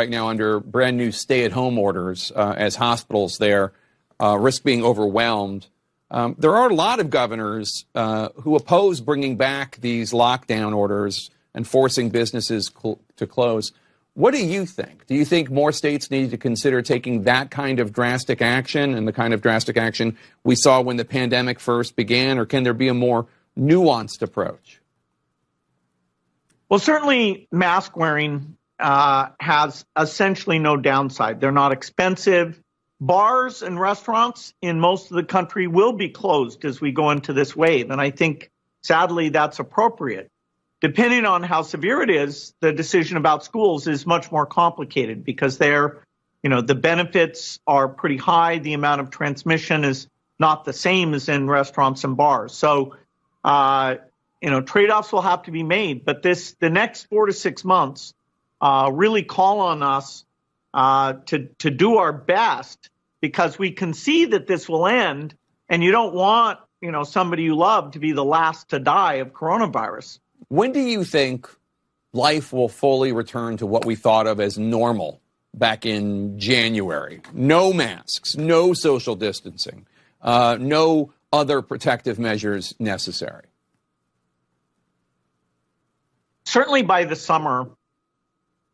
right now under brand new stay-at-home orders as hospitals there risk being overwhelmed. There are a lot of governors who oppose bringing back these lockdown orders and forcing businesses to close. What do you think? Do you think more states need to consider taking that kind of drastic action and the kind of drastic action we saw when the pandemic first began, or can there be a more nuanced approach? Well, certainly mask wearing has essentially no downside. They're not expensive. Bars and restaurants in most of the country will be closed as we go into this wave. And I think, sadly, that's appropriate. Depending on how severe it is, the decision about schools is much more complicated because the benefits are pretty high. The amount of transmission is not the same as in restaurants and bars. So, trade-offs will have to be made. But the next 4 to 6 months really call on us to do our best, because we can see that this will end, and you don't want, somebody you love to be the last to die of coronavirus. When do you think life will fully return to what we thought of as normal back in January? No masks, no social distancing, no other protective measures necessary. Certainly by the summer,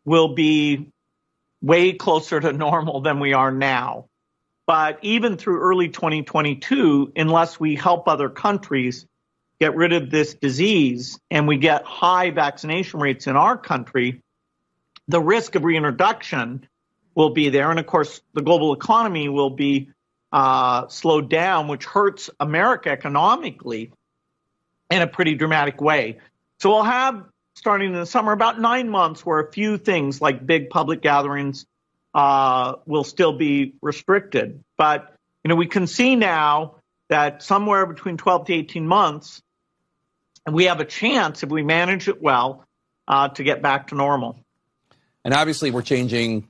we'll be way closer to normal than we are now. But even through early 2022, unless we help other countries get rid of this disease and we get high vaccination rates in our country, the risk of reintroduction will be there. And of course, the global economy will be slowed down, which hurts America economically in a pretty dramatic way. So we'll have, starting in the summer, about 9 months where a few things like big public gatherings will still be restricted. But, we can see now that somewhere between 12 to 18 months, and we have a chance, if we manage it well, to get back to normal. And obviously we're changing